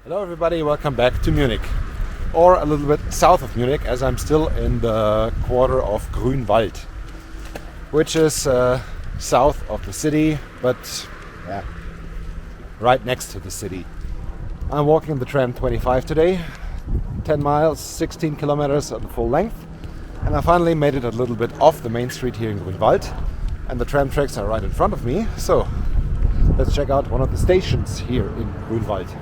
Hello everybody, welcome back to Munich, or a little bit south of Munich, as I'm still in the quarter of Grünwald, which is south of the city, but right next to the city. I'm walking the Tram 25 today, 10 miles, 16 kilometers at the full length, and I finally made it a little bit off the main street here in Grünwald, and the tram tracks are right in front of me, so let's check out one of the stations here in Grünwald.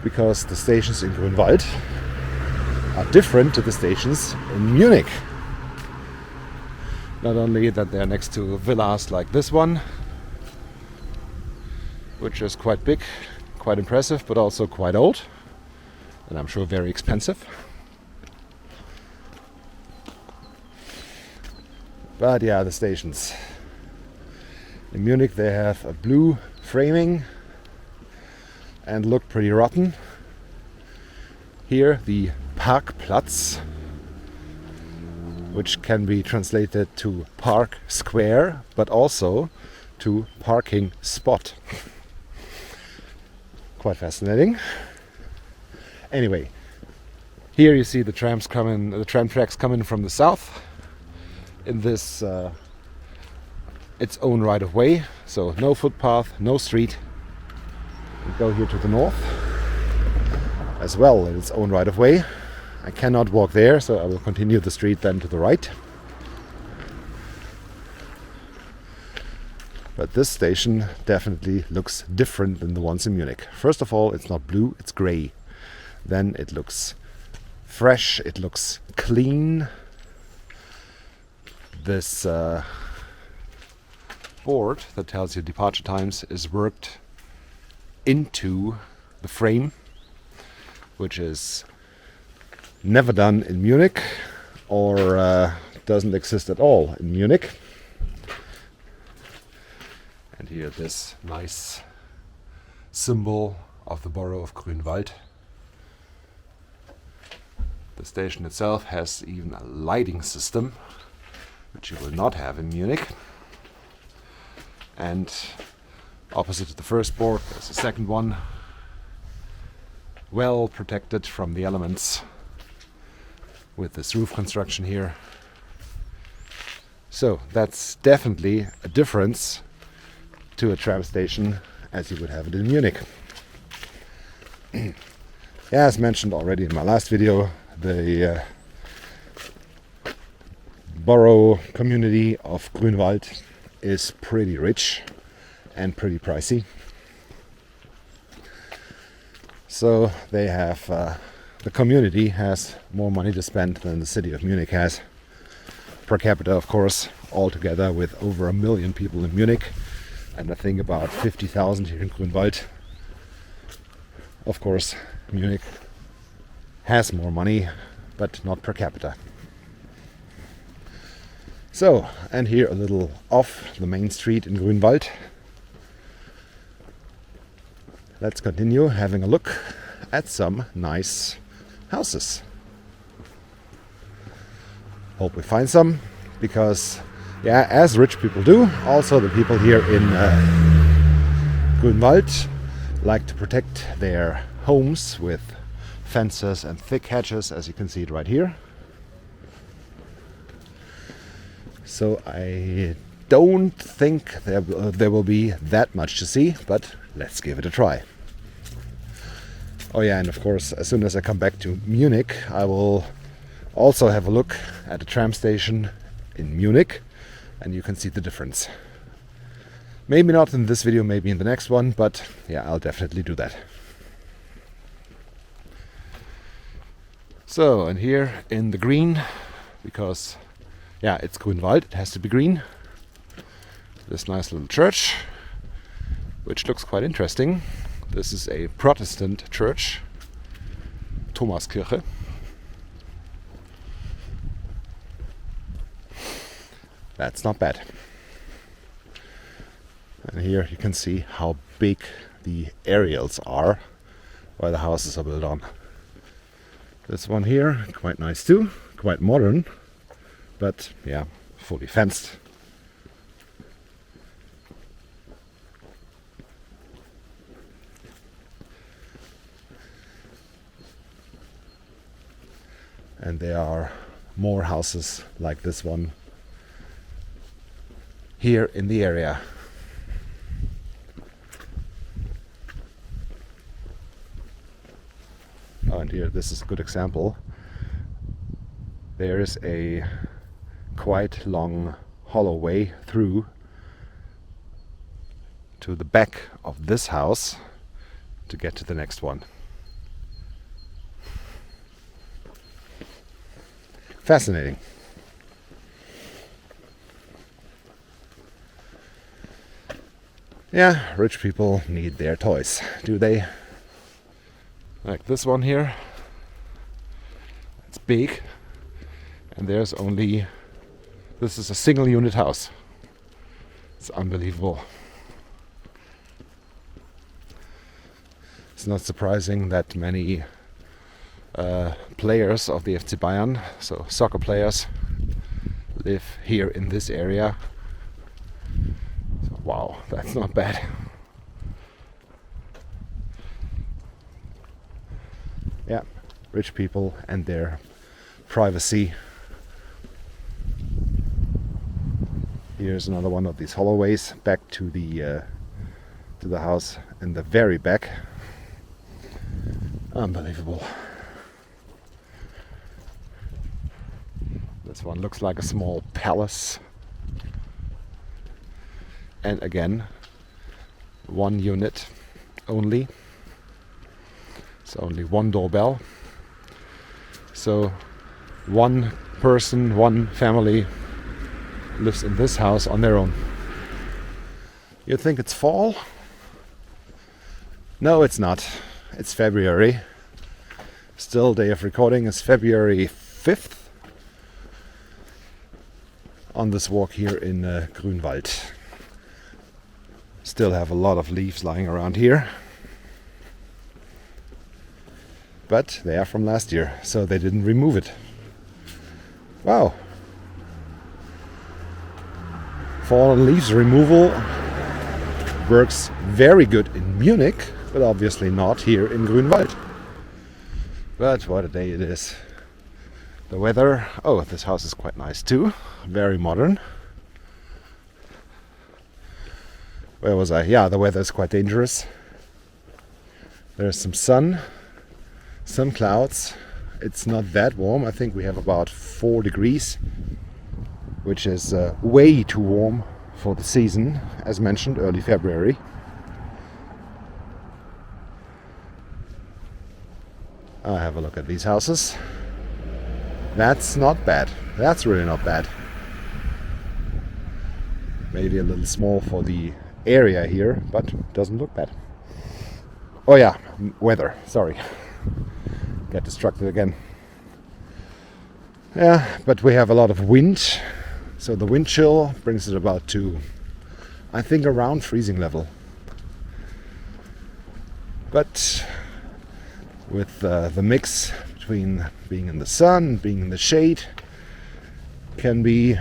Because the stations in Grünwald are different to the stations in Munich. Not only that they're next to villas like this one, which is quite big, quite impressive, but also quite old, and I'm sure very expensive. But yeah, the stations. In Munich they have a blue framing and look pretty rotten. Here the Parkplatz, which can be translated to park square, but also to parking spot. Quite fascinating. Anyway, here you see the tram tracks coming from the south in this its own right of way, so no footpath, no street. We go here to the north as well in its own right of way. I cannot walk there, so I will continue the street then to the right. But this station definitely looks different than the ones in Munich. First of all, it's not blue, it's grey. Then it looks fresh, it looks clean. This board that tells you departure times is worked into the frame, which is never done in Munich, or doesn't exist at all in Munich. And here this nice symbol of the borough of Grünwald. The station itself has even a lighting system, which you will not have in Munich. And opposite to the first board, there's a second one, well protected from the elements with this roof construction here. So that's definitely a difference to a tram station as you would have it in Munich. As mentioned already in my last video, the borough community of Grünwald is pretty rich and pretty pricey. So they have the community has more money to spend than the city of Munich has. Per capita, of course, altogether with over 1 million people in Munich, and I think about 50,000 here in Grünwald. Of course, Munich has more money, but not per capita. So, and here a little off the main street in Grünwald. Let's continue having a look at some nice houses. Hope we find some, because as rich people do, also the people here in Grünwald like to protect their homes with fences and thick hedges, as you can see it right here. So I don't think there will be that much to see, but let's give it a try. Oh yeah, and of course, as soon as I come back to Munich, I will also have a look at a tram station in Munich, and you can see the difference. Maybe not in this video, maybe in the next one, but yeah, I'll definitely do that. So, and here in the green, because it's Grünwald, it has to be green. This nice little church, which looks quite interesting. This is a Protestant church, Thomaskirche. That's not bad. And here you can see how big the areas are where the houses are built on. This one here, quite nice too, quite modern, but fully fenced. And there are more houses like this one here in the area. Oh, and here, this is a good example. There is a quite long hollow way through to the back of this house to get to the next one. Fascinating. Yeah, rich people need their toys, do they? Like this one here. It's big, and there's only, this is a single unit house. It's unbelievable. It's not surprising that many players of the FC Bayern, so soccer players, live here in this area. So, wow, that's not bad. Yeah, rich people and their privacy. Here's another one of these holloways back to the house in the very back. Unbelievable. This one looks like a small palace. And again, one unit only. It's only one doorbell. So one person, one family lives in this house on their own. You think it's fall? No, it's not. It's February. Still, day of recording is February 5th. On this walk here in Grünwald. Still have a lot of leaves lying around here. But they are from last year, so they didn't remove it. Wow. Fallen leaves removal works very good in Munich, but obviously not here in Grünwald. But what a day it is. The weather, oh, this house is quite nice too, very modern. Where was I? Yeah, the weather is quite dangerous. There's some sun, some clouds. It's not that warm. I think we have about 4 degrees, which is way too warm for the season, as mentioned, early February. I'll have a look at these houses. That's not bad. That's really not bad. Maybe a little small for the area here, but doesn't look bad. Oh yeah, weather. Sorry. Get distracted again. Yeah, but we have a lot of wind. So the wind chill brings it about to, I think, around freezing level. But with the mix between being in the sun and being in the shade, can be,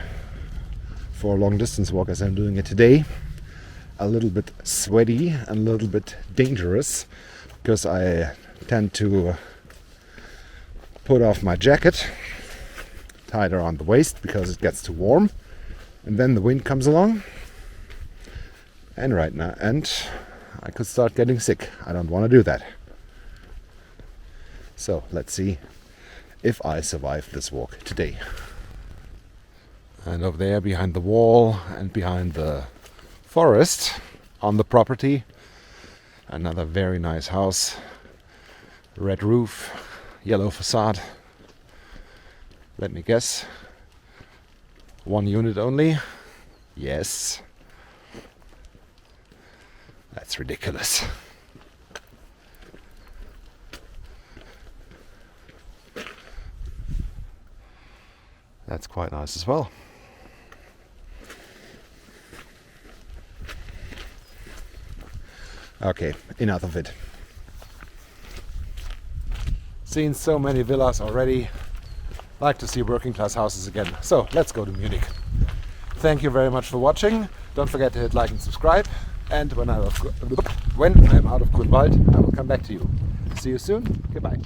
for a long distance walk as I'm doing it today, a little bit sweaty and a little bit dangerous, because I tend to put off my jacket, tie it around the waist because it gets too warm, and then the wind comes along, and I could start getting sick. I don't want to do that. So let's see if I survive this walk today. And over there behind the wall and behind the forest on the property, another very nice house. Red roof, yellow facade. Let me guess. 1 unit only? Yes. That's ridiculous. That's quite nice as well. Okay, enough of it. Seen so many villas already. Like to see working class houses again. So let's go to Munich. Thank you very much for watching. Don't forget to hit like and subscribe. And when I'm out of Grünwald, I will come back to you. See you soon. Goodbye.